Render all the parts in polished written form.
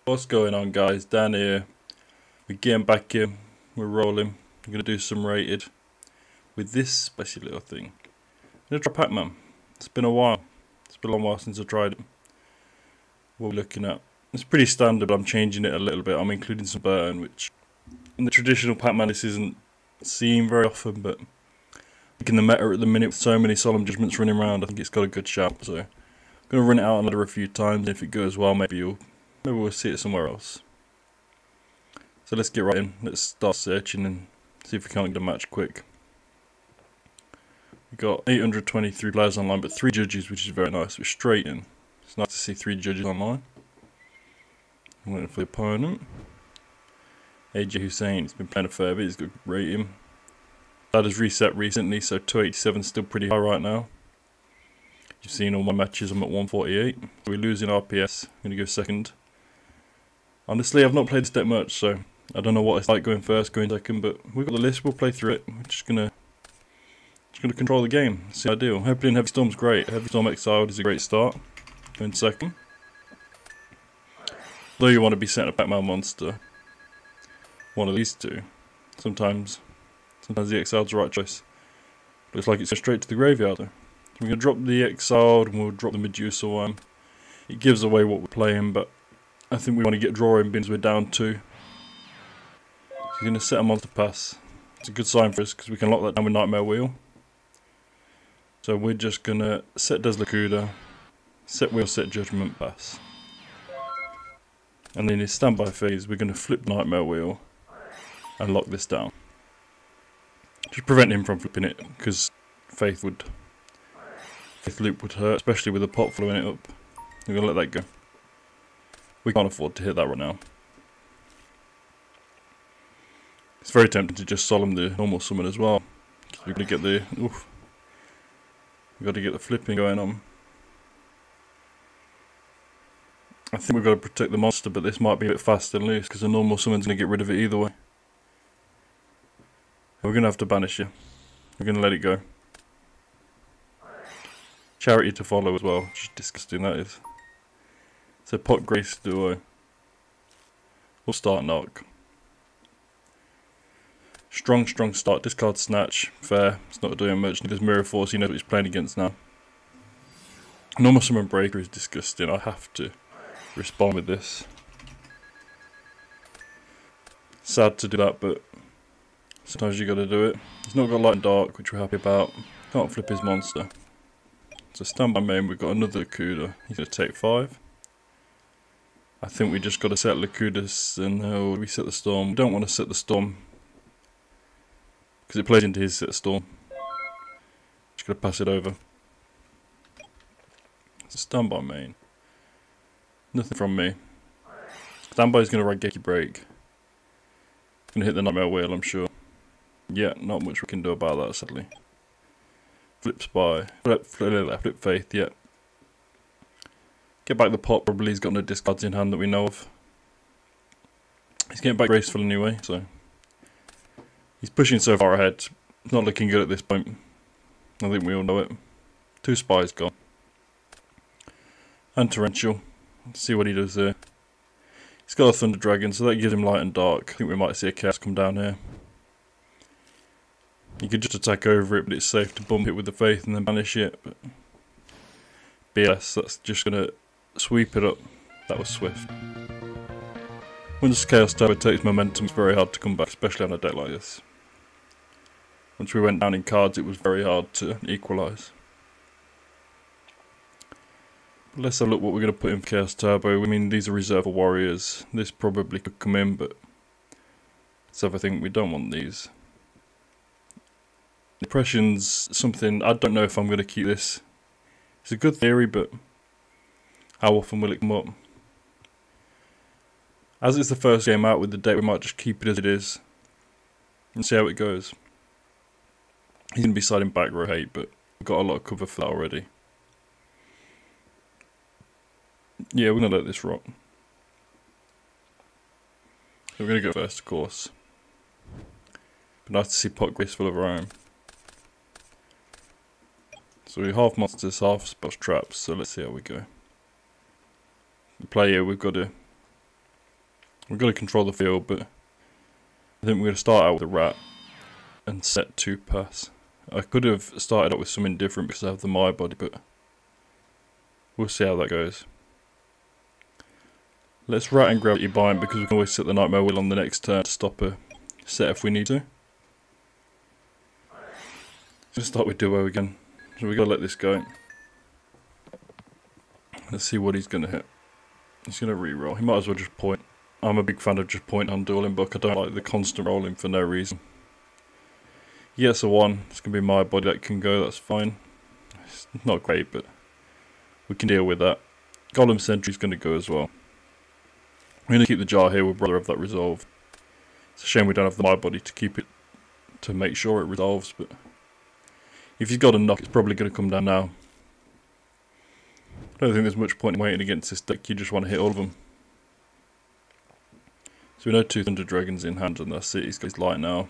What's going on, guys? Dan here. We're getting back in. We're rolling. I'm going to do some rated with this spicy little thing. I'm going to try PACMAN. It's been a while. It's been a long while since I tried it. What we're looking at. It's pretty standard, but I'm changing it a little bit. I'm including some burn, which in the traditional PACMAN this isn't seen very often, but in the meta at the minute with so many solemn judgments running around, I think it's got a good shout. So I'm going to run it out another a few times. If it goes well, maybe we'll see it somewhere else. So let's get right in. Let's start searching and see if we can't get a match quick. We got 823 players online, but 3 judges, which is very nice. We're straight in. It's nice to see 3 judges online. I'm waiting for the opponent. AJ Hussein, he's been playing a fair bit. He's got a good rating. That has reset recently, so 287 is still pretty high right now. You've seen all my matches. I'm at 148. We're losing RPS. I'm going to go second. Honestly, I've not played this deck much, so I don't know what it's like going first, going second, but we've got the list, we'll play through it. We're just gonna control the game, see how I do. Hopefully Heavy Storm's great. Heavy Storm Exiled is a great start. Going second. Though you want to be setting a PACMAN monster, one of these two. Sometimes the Exiled's the right choice. Looks like it's going straight to the graveyard though. We're going to drop the Exiled and we'll drop the Medusa one. It gives away what we're playing, but I think we want to get drawing bins. We're down 2. He's going to set a monster pass. It's a good sign for us because we can lock that down with Nightmare Wheel. So we're just going to set Deslacuda, set Wheel, set Judgment Pass. And then in his standby phase, we're going to flip Nightmare Wheel and lock this down. Just prevent him from flipping it because Faith Loop would hurt, especially with the pot following it up. We're going to let that go. We can't afford to hit that right now. It's very tempting to just solemn the normal summon as well. We've got to get the flipping going on. I think we've got to protect the monster, but this might be a bit fast and loose because the normal summon's going to get rid of it either way. We're going to have to banish you. We're going to let it go. Charity to follow as well. Just disgusting that is. So pot Grace Duel. We'll start knock. Strong start. Discard Snatch. Fair. It's not doing much. There's Mirror Force. He knows what he's playing against now. Normal Summon Breaker is disgusting. I have to respond with this. Sad to do that, but sometimes you got to do it. He's not got Light and Dark, which we're happy about. Can't flip his monster. So standby main. We've got another Lacuda. He's going to take 5. I think we just got to set Lacudas and reset the Storm. We don't want to set the Storm because it plays into his set Storm. Just got to pass it over. It's a standby main. Nothing from me. Standby is going to Raigeki Break. Going to hit the Nightmare Wheel, I'm sure. Yeah, not much we can do about that, sadly. Flip Spy. Flip Faith, yeah. Get back the pot, probably he's got no discards in hand that we know of. He's getting back graceful anyway, so he's pushing so far ahead. It's not looking good at this point. I think we all know it. 2 spies gone. And Torrential. Let's see what he does there. He's got a Thunder Dragon, so that gives him Light and Dark. I think we might see a Chaos come down here. You could just attack over it, but it's safe to bump it with the Faith and then banish it. But BS, that's just going to sweep it up. That was swift. Once Chaos Tower takes momentum, it's very hard to come back, especially on a deck like this. Once we went down in cards, it was very hard to equalise. But let's have a look what we're going to put in for Chaos Turbo. I mean, these are reserved for warriors. This probably could come in, but let's have a think. We don't want these. Depression's something, I don't know if I'm going to keep this. It's a good theory, but how often will it come up? As it's the first game out with the deck, we might just keep it as it is and see how it goes. He's going to be siding back row hate, but we've got a lot of cover for that already. Yeah, we're going to let this rock. So we're going to go first, of course. But nice to see pot graceful of our own. So we half monsters, half spells traps, so let's see how we go. The play here, we've got to We've got to control the field, but I think we're going to start out with a rat and set 2 pass. I could have started out with something different because I have the my body, but we'll see how that goes. Let's rat and gravity bind because we can always set the nightmare wheel on the next turn to stop a set if we need to. Let's start with Duel again. So we gotta let this go. Let's see what he's gonna hit. He's gonna re-roll. He might as well just point. I'm a big fan of just point on dueling, but I don't like the constant rolling for no reason. He gets a 1. It's gonna be my body that can go. That's fine. It's not great, but we can deal with that. Golem Sentry's gonna go as well. We're going to keep the jar here, we'd rather have that resolve. It's a shame we don't have the my body to keep it, to make sure it resolves, but if he's got a knock, it's probably going to come down now. I don't think there's much point in waiting against this deck, you just want to hit all of them. So we know 2 Thunder Dragons in hand and that's it, he's got his light now.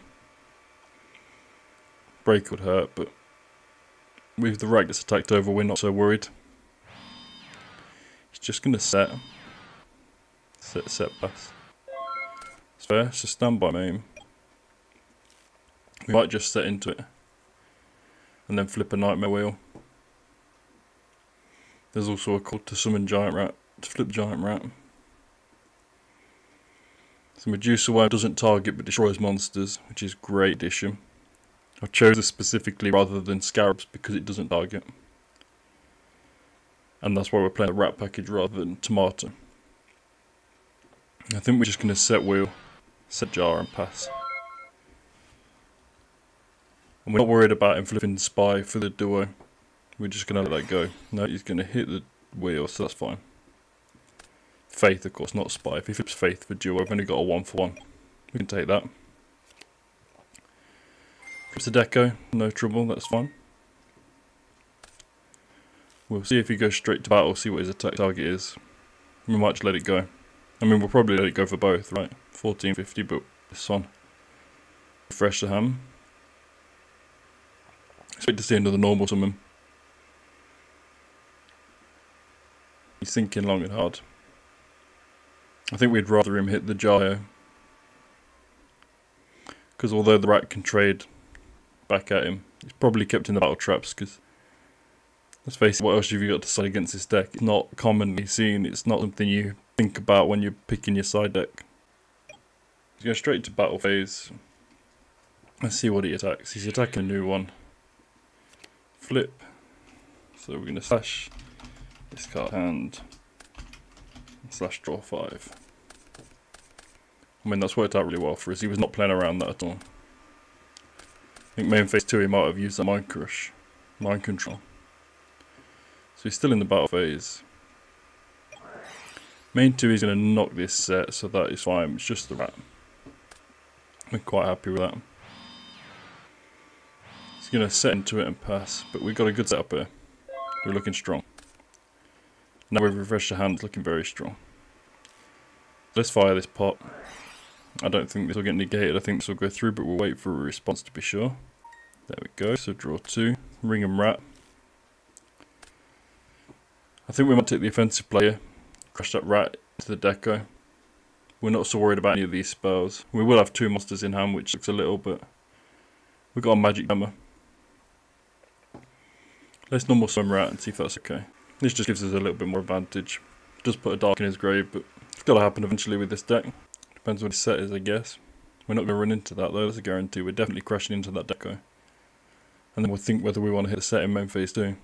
Break would hurt, but with the rat gets attacked over, we're not so worried. He's just going to set pass. It's fair, it's a standby main. We might just set into it and then flip a nightmare wheel. There's also a call to summon giant rat, to flip giant rat. So Medusa Wave doesn't target but destroys monsters, which is a great addition. I've chosen this specifically rather than scarabs because it doesn't target. And that's why we're playing the rat package rather than tomato. I think we're just going to set wheel, set jar and pass. And we're not worried about him flipping spy for the duo. We're just going to let that go. No, he's going to hit the wheel, so that's fine. Faith, of course, not spy. If he flips faith for duo, I've only got a 1 for 1. We can take that. Flips a deco, no trouble, that's fine. We'll see if he goes straight to battle, see what his attack target is. We might just let it go. I mean, we'll probably let it go for both, right? 1450, but this one. Refresh the ham. Expect to see another normal summon. He's thinking long and hard. I think we'd rather him hit the YuGiOh. Because although the rat can trade back at him, he's probably kept in the battle traps, because let's face it, what else have you got to say against this deck? It's not commonly seen, it's not something you think about when you're picking your side deck. He's going straight to battle phase. Let's see what he attacks. He's attacking a new one. Flip. So we're going to slash discard hand and slash draw 5. I mean, that's worked out really well for us. He was not playing around that at all. I think main phase 2 he might have used that mind crush, mind control. So he's still in the battle phase. Main 2 is going to knock this set, so that is fine. It's just the rat. We're quite happy with that. He's going to set into it and pass, but we've got a good setup here. We're looking strong. Now we've refreshed the hand, looking very strong. Let's fire this pot. I don't think this will get negated, I think this will go through, but we'll wait for a response to be sure. There we go, so draw 2. Ring and rat. I think we might take the offensive player. Crash that rat into the deco. We're not so worried about any of these spells. We will have 2 monsters in hand, which looks a little, but we've got a magic hammer. Let's normal summon rat and see if that's okay. This just gives us a little bit more advantage. Does put a dark in his grave, but it's got to happen eventually with this deck. Depends what his set is, I guess. We're not going to run into that though, that's a guarantee. We're definitely crashing into that deco. And then we'll think whether we want to hit the set in main phase 2.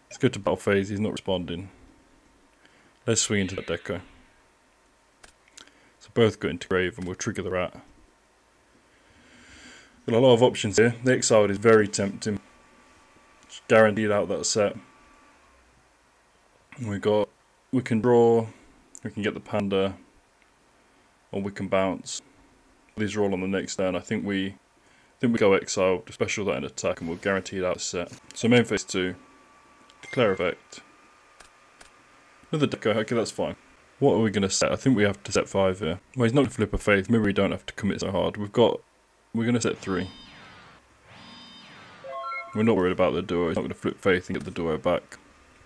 Let's go to battle phase, he's not responding. Let's swing into that deco. So both go into grave and we'll trigger the rat. Got a lot of options here. The exiled is very tempting. It's guaranteed out that set. We can draw, we can get the panda, or we can bounce. These are all on the next turn. I think we go exile, special that in attack, and we'll guarantee it out set. So main phase 2, declare effect. Another deco, okay, that's fine. What are we going to set? I think we have to set 5 here. Well, he's not going to flip a faith, maybe we don't have to commit so hard. We're going to set 3. We're not worried about the duo, he's not going to flip faith and get the duo back.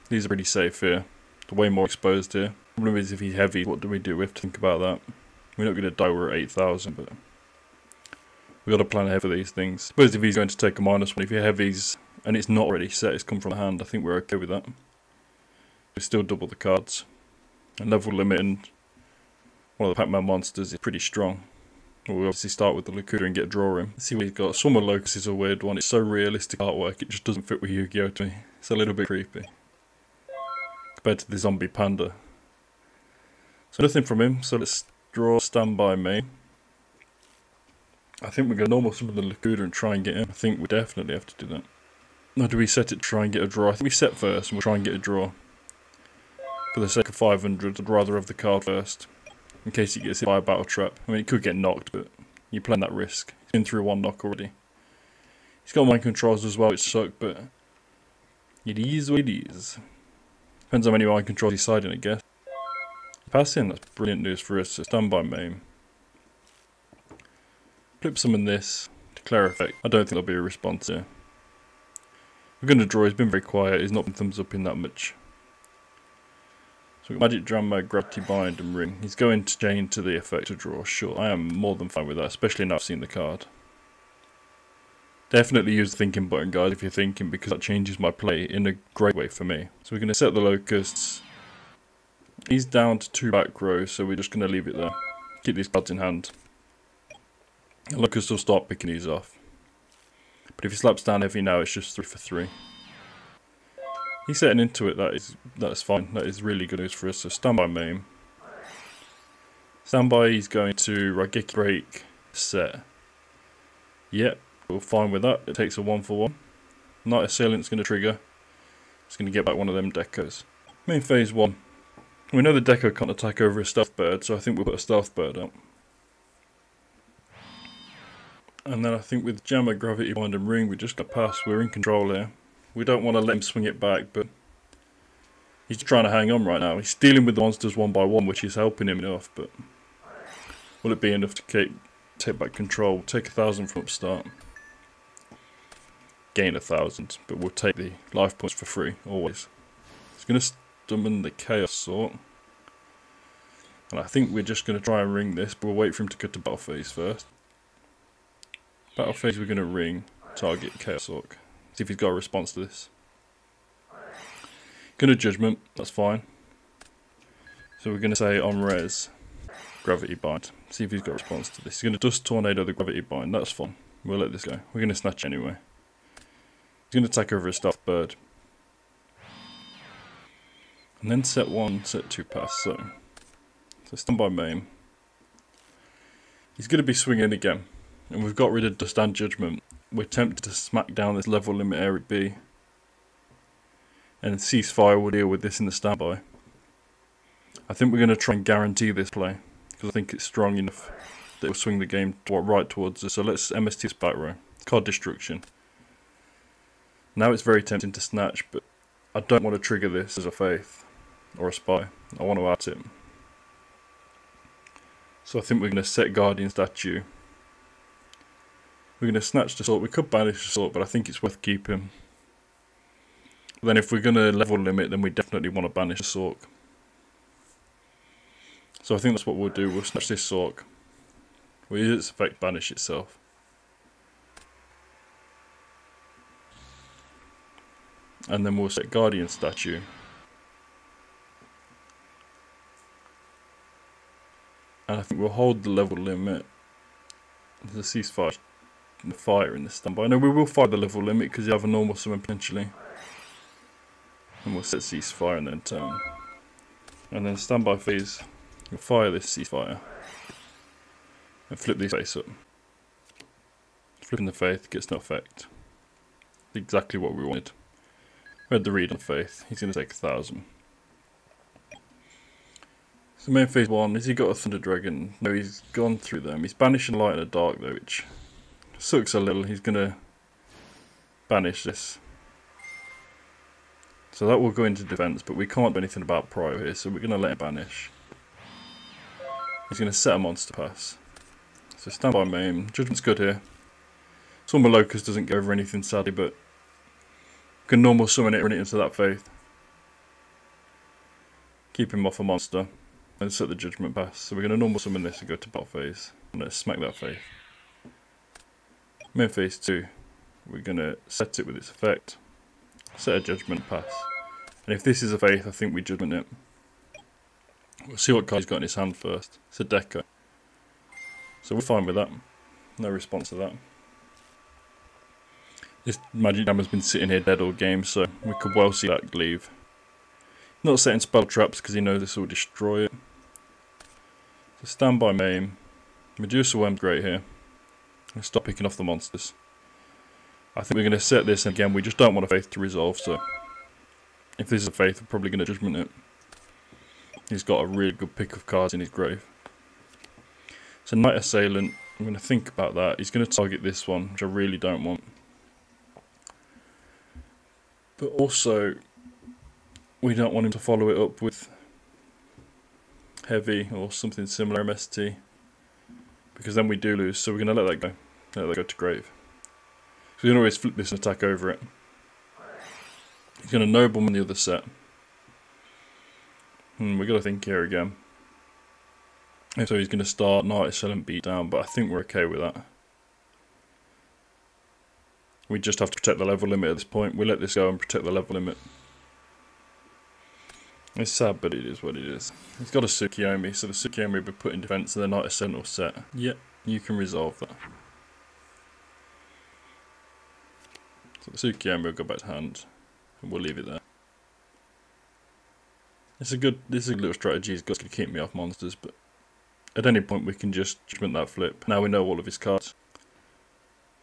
These are pretty safe here. They're way more exposed here. Problem is, if he's heavy, what do? We have to think about that. We're not going to die, we're at 8,000, but we've got to plan ahead for these things. I suppose if he's going to take a -1, if you're heavies, and it's not already set, it's come from the hand, I think we're okay with that. We still double the cards. And level limit and one of the Pac-Man monsters is pretty strong. We'll obviously start with the Lakuda and get a draw in. Let's see what he's got. Summer Locust is a weird one. It's so realistic artwork, it just doesn't fit with YuGiOh to me. It's a little bit creepy compared to the zombie panda. So nothing from him, so let's draw standby main. I think we're going to normal summon the Lakuda and try and get him. I think we definitely have to do that. Now do we set it to try and get a draw? I think we set first and we'll try and get a draw. For the sake of 500, I'd rather have the card first. In case he gets hit by a battle trap. I mean, it could get knocked, but you're playing that risk. He's been through one knock already. He's got mind controls as well, which suck, but it is what it is. Depends how many mind controls he's siding, I guess. Passing, that's brilliant news for us. So standby main. Flip summon this. Declare effect. I don't think there'll be a response here. We're going to draw. He's been very quiet. He's not been thumbs up in that much. So we've got Magic Drama, Gravity Bind and Ring. He's going to chain to the effect to draw. Sure, I am more than fine with that, especially now I've seen the card. Definitely use the thinking button, guys, if you're thinking, because that changes my play in a great way for me. So we're going to set the locusts. He's down to 2 back rows, so we're just going to leave it there. Keep these cards in hand. The locusts will start picking these off. But if he slaps down heavy now, it's just 3 for 3. He's setting into it, that's fine. That is really good news for us. So standby main. Standby, he's going to Raigeki break, set. Yep, we're fine with that. It takes a 1 for 1. Night Assailant's going to trigger. It's going to get back one of them decos. Main phase 1. We know the deco can't attack over a stealth bird, so I think we'll put a stealth bird up. And then I think with Jammer, Gravity Bind and Ring, we're just going to pass. We're in control here. We don't want to let him swing it back, but he's trying to hang on right now. He's dealing with the monsters one by one, which is helping him enough, but will it be enough to take back control? We'll take 1,000 from upstart. Gain 1,000, but we'll take the life points for free, always. He's going to summon the Chaos Sort. And I think we're just going to try and ring this, but we'll wait for him to go to battle phase first. Battle phase, we're going to ring, target Chaos Sort. See if he's got a response to this. Gonna Judgment, that's fine. So we're gonna say on res, Gravity Bind. See if he's got a response to this. He's gonna Dust Tornado the Gravity Bind, that's fine. We'll let this go. We're gonna snatch anyway. He's gonna attack over a stuffed bird. And then set 1, set 2 pass, so standby main. He's gonna be swinging again. And we've got rid of Dust and Judgment. We're tempted to smack down this level limit area B. And Ceasefire will deal with this in the standby. I think we're going to try and guarantee this play. Because I think it's strong enough that it will swing the game right towards us. So let's MST this back row. Card Destruction. Now it's very tempting to snatch, but I don't want to trigger this as a Faith. Or a Spy. I want to add it. So I think we're going to set Guardian Statue. We're going to snatch the Sword. We could banish the Sword, but I think it's worth keeping. Then if we're going to level limit, then we definitely want to banish the Sork. So I think that's what we'll do. We'll snatch this Sork. We'll use its effect, banish itself. And then we'll set Guardian Statue. And I think we'll hold the level limit. There's a ceasefire. The fire in the standby. No, we will fire the level limit because you have a normal summon potentially. And we'll set ceasefire and then turn. And then standby phase, you'll fire this ceasefire. And flip these face up. Flipping the Faith gets no effect. Exactly what we wanted. We had the read on Faith. He's going to take 1,000. So main phase 1, has he got a Thunder Dragon? No, he's gone through them. He's banishing light and a dark though, which sucks a little. He's going to banish this. So that will go into defense, but we can't do anything about Prio here, so we're going to let him banish. He's going to set a monster pass. So standby main. Judgment's good here. Summer Locust doesn't go over anything sadly, but you can normal summon it, run it into that Faith. keep him off a monster, and set the judgment pass. So we're going to normal summon this and go to battle phase. And let's smack that faith. Main phase 2, we're going to set it with its effect, set a judgment pass. And if this is a faith, I think we judgment it. We'll see what card he's got in his hand first. It's a Deco. So we're fine with that. No response to that. This Magic Hammer's been sitting here dead all game, so we could well see that leave. Not setting spell traps because he knows this will destroy it. So stand by main. Medusa Worm's great here. Let's stop picking off the monsters. I think we're going to set this, and again, we just don't want a faith to resolve, so if this is a faith, we're probably going to judgment it. He's got a really good pick of cards in his grave. So Knight Assailant, I'm going to think about that. He's going to target this one, which I really don't want. But also, we don't want him to follow it up with Heavy or something similar MST. Because then we do lose, so we're going to let that go. Let that go to grave. So we can always flip this and attack over it. He's going to Nobleman the other set. We've got to think here again. So he's going to start Knight Assailant beat down, but I think we're okay with that. We just have to protect the level limit at this point. We let this go and protect the level limit. It's sad, but it is what it is. He's got a Tsukiyomi, so the Tsukiyomi will be put in defense and the Knight Assailant will set. Yep, you can resolve that. So the Tsukiyomi will go back to hand, and we'll leave it there. This is a good little strategy. He's got to keep me off monsters, but at any point we can just judgment that flip. Now we know all of his cards.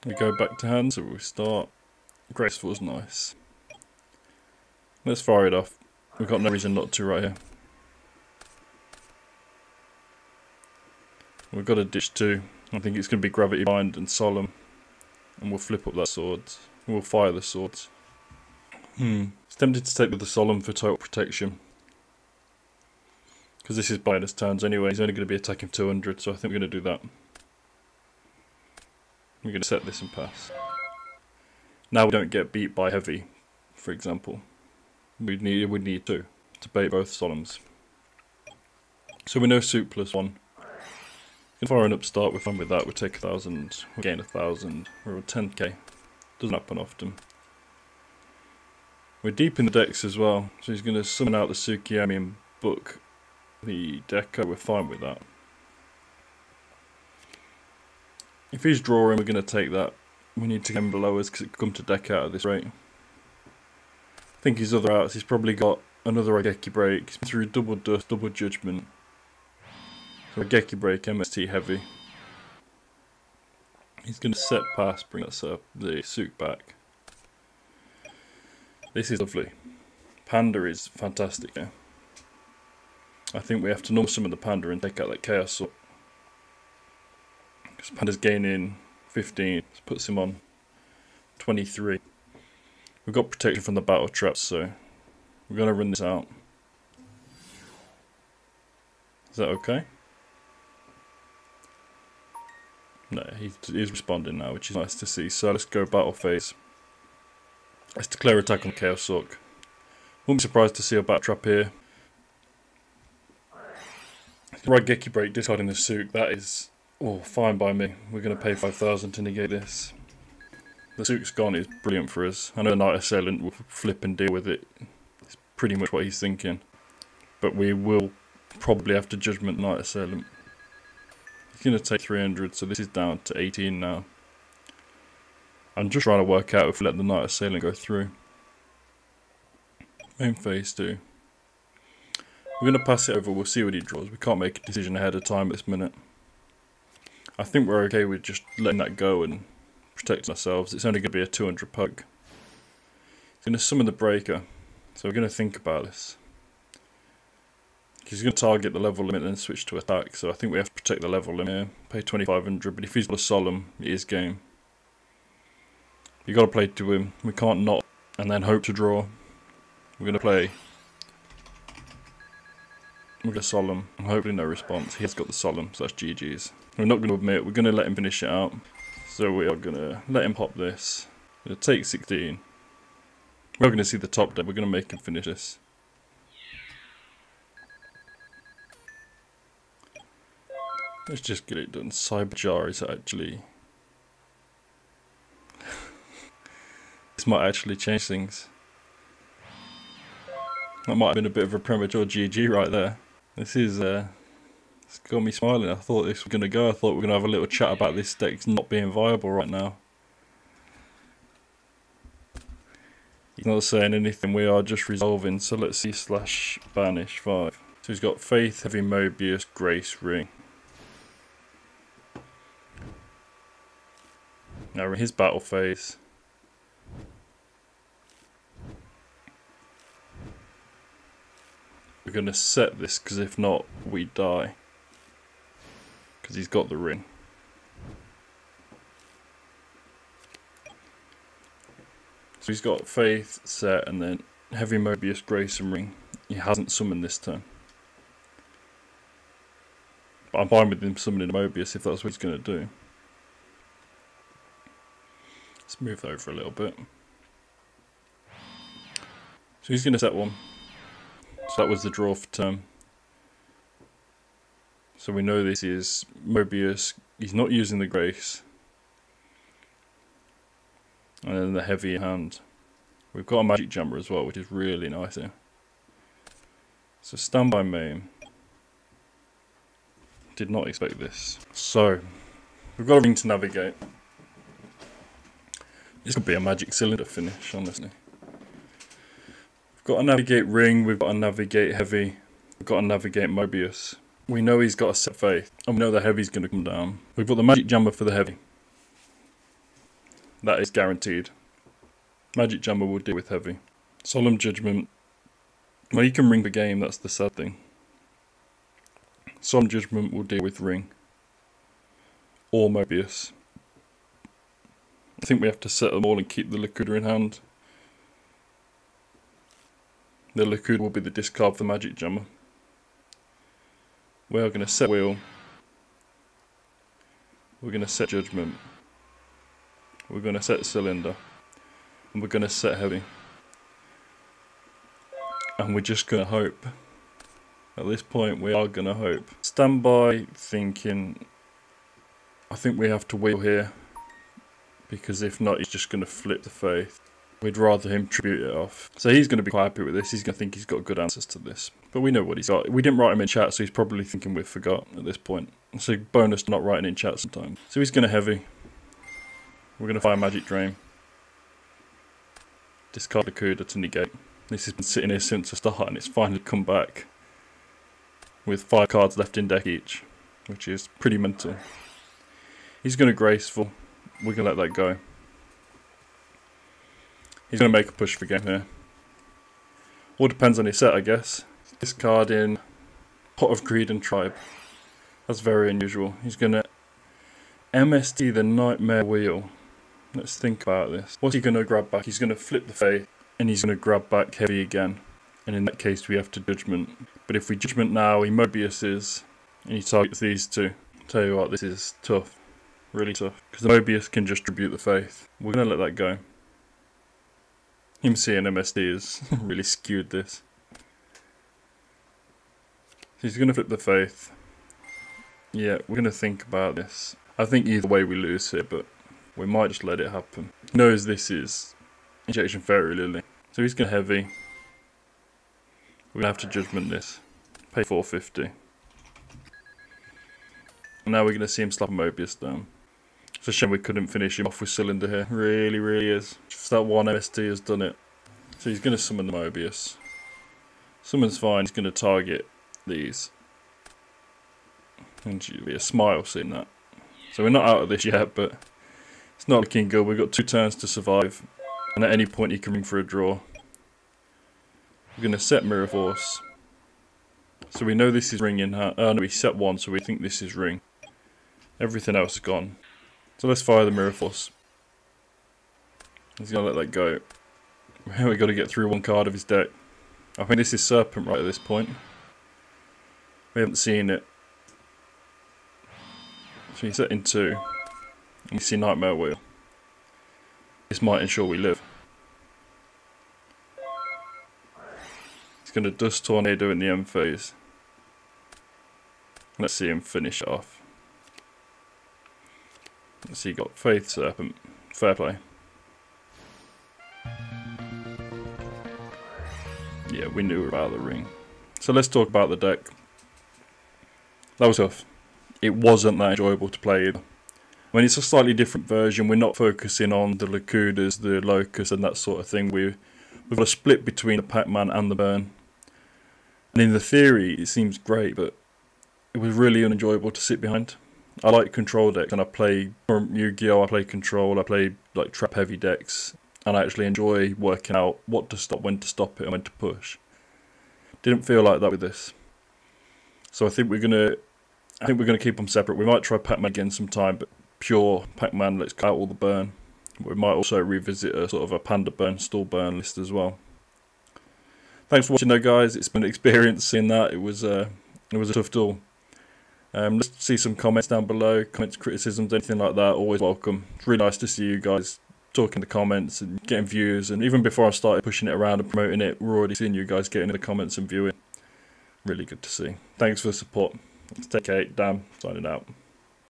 We go back to hand, so we start. Graceful is nice. Let's fire it off. We've got no reason not to right here. We've got a ditch too. I think it's going to be Gravity Bind and Solemn. And we'll flip up that swords. We'll fire the swords. It's tempted to take the Solemn for total protection. Because this is buying his turns anyway. He's only going to be attacking 200, so I think we're going to do that. We're going to set this and pass. Now we don't get beat by Heavy, for example. We'd need to bait both Solemns. So we know Suit +1. We can fire an upstart, we're fine with that. We take 1,000, we gain 1,000. We're at 10k. Doesn't happen often. We're deep in the decks as well, so he's going to summon out the Tsukiyomi and book the Deco. We're fine with that. If he's drawing, we're going to take that. We need to get him below us because it could come to deck out at this rate. I think his other outs, he's probably got another Ageki Break. He's been through double Dust, double Judgment. So Ageki Break, MST Heavy. He's going to set pass, bring us up the suit back. This is lovely. Panda is fantastic, yeah. I think we have to normal summon the Panda and take out that Chaos Sword. Because Panda's gaining 15, this puts him on 23. We've got protection from the battle traps, so we're going to run this out. Is that okay? No, he's responding now, which is nice to see. So let's go battle phase. Let's declare attack on Chaos Sork. Wouldn't be surprised to see a battle trap here. Raigeki Break, discarding the suit. That is fine by me. We're going to pay 5,000 to negate this. The suit's gone is brilliant for us. I know the Knight Assailant will flip and deal with it. It's pretty much what he's thinking. But we will probably have to judgment Knight Assailant. He's going to take 300, so this is down to 18 now. I'm just trying to work out if we let the Knight Assailant go through. Main phase 2. We're going to pass it over, we'll see what he draws. We can't make a decision ahead of time at this minute. I think we're okay with just letting that go and protecting ourselves. It's only going to be a 200 poke. He's going to summon the Breaker, so we're going to think about this. He's going to target the level limit and then switch to attack, so I think we have to protect the level limit here. Pay 2,500, but if he's got a Solemn, it is game. You've got to play to him. We can't not and then hope to draw. We're going to play with a Solemn, and hopefully no response. He has got the Solemn, so that's GG's. We're not going to admit, we're going to let him finish it out. So we are going to let him pop this. We're going to take 16. We're going to see the top deck, we're going to make him finish this. Let's just get it done. Cyberjar is actually... This might actually change things. That might have been a bit of a premature GG right there. This is... it's got me smiling. I thought this was going to go. I thought we were going to have a little chat about this deck not being viable right now. He's not saying anything, we are just resolving. So let's see / banish 5. So he's got Faith, Heavy Mobius, Grace, Ring. Now we're in his battle phase. We're going to set this because if not, we die. Because he's got the ring. So he's got Faith, set, and then Heavy Mobius, Grace, and Ring. He hasn't summoned this turn. But I'm fine with him summoning Mobius if that's what he's going to do. Let's move over a little bit. So he's going to set one. So that was the draw for turn. So we know this is Mobius. He's not using the Grace. And then the heavy hand. We've got a Magic Jammer as well, which is really nice here. So standby main. Did not expect this. So, we've got a ring to navigate. This could be a Magic Cylinder finish, honestly. We've got a navigate ring, we've got a navigate heavy, we've got a navigate Mobius. We know he's got a set Faith, and we know the heavy's going to come down. We've got the Magic Jammer for the heavy. That is guaranteed. Magic Jammer will deal with heavy. Solemn Judgment. Well, you can ring the game, that's the sad thing. Solemn Judgment will deal with ring. Or Mobius. I think we have to set them all and keep the Lakuda in hand. The Lakuda will be the discard for Magic Jammer. We are going to set Wheel. We're going to set Judgment. We're going to set Cylinder. And we're going to set Heavy. And we're just going to hope. At this point we are going to hope. Standby thinking... I think we have to Wheel here. Because if not, he's just going to flip the Faith. We'd rather him tribute it off. So he's going to be quite happy with this. He's going to think he's got good answers to this. But we know what he's got. We didn't write him in chat, so he's probably thinking we've forgot at this point. So bonus to not writing in chat sometimes. So he's going to Heavy. We're going to fire Magic Drain. Discard the Kuda to negate. This has been sitting here since the start and it's finally come back. With 5 cards left in deck each. Which is pretty mental. He's going to Graceful. We're going to let that go. He's going to make a push for game here. All depends on his set, I guess. Discarding Pot of Greed and Tribe. That's very unusual. He's going to MSD the Nightmare Wheel. Let's think about this. What's he going to grab back? He's going to flip the Faith. And he's going to grab back Heavy again. And in that case we have to Judgment. But if we Judgment now, he Mobiuses. And he targets these two. Tell you what, this is tough. Really tough. Because the Mobius can just tribute the Faith. We're going to let that go. Him seeing MSD has really skewed this. He's going to flip the Faith. Yeah, we're going to think about this. I think either way we lose here, but we might just let it happen. He knows this is Injection Fairy Lily. So he's going to Heavy. We're going to have to Judgment this. Pay 450. And now we're going to see him slap a Mobius down. It's a shame we couldn't finish him off with Cylinder here. Really, really is. Just that one MSD has done it. So he's going to summon the Mobius. Summon's fine. He's going to target these. And you'll be a smile seeing that. So we're not out of this yet, but it's not looking good. We've got 2 turns to survive. And at any point he can ring for a draw. We're going to set Mirror Force. So we know this is ring in hand. No, we set 1, so we think this is ring. Everything else is gone. So let's fire the Mirror Force. He's going to let that go. We've got to get through 1 card of his deck. I think this is Serpent right at this point. We haven't seen it. So he's set in 2. And we see Nightmare Wheel. This might ensure we live. He's going to Dust Tornado in the end phase. Let's see him finish it off. So you got Faith Serpent. Fair play. Yeah, we knew about the ring. So let's talk about the deck. That was tough. It wasn't that enjoyable to play either. I mean, it's a slightly different version. We're not focusing on the Lakudas, the Locust and that sort of thing. We've got a split between the PACMAN and the Burn. And in the theory, it seems great, but it was really unenjoyable to sit behind. I like control decks, and I play YuGiOh, I play control, I play like trap heavy decks, and I actually enjoy working out what to stop, when to stop it, and when to push. Didn't feel like that with this. So I think we're gonna keep them separate. We might try PACMAN again sometime, but pure PACMAN, let's cut out all the burn. We might also revisit a sort of a Panda Burn, Stall Burn list as well. Thanks for watching though, guys. It's been an experience seeing that. It was a tough duel. Let's see some comments down below, comments, criticisms, anything like that, always welcome. It's really nice to see you guys talking in the comments and getting views, and even before I started pushing it around and promoting it, we're already seeing you guys getting in the comments and viewing. Really good to see. Thanks for the support. Let's take care. Dan, signing out.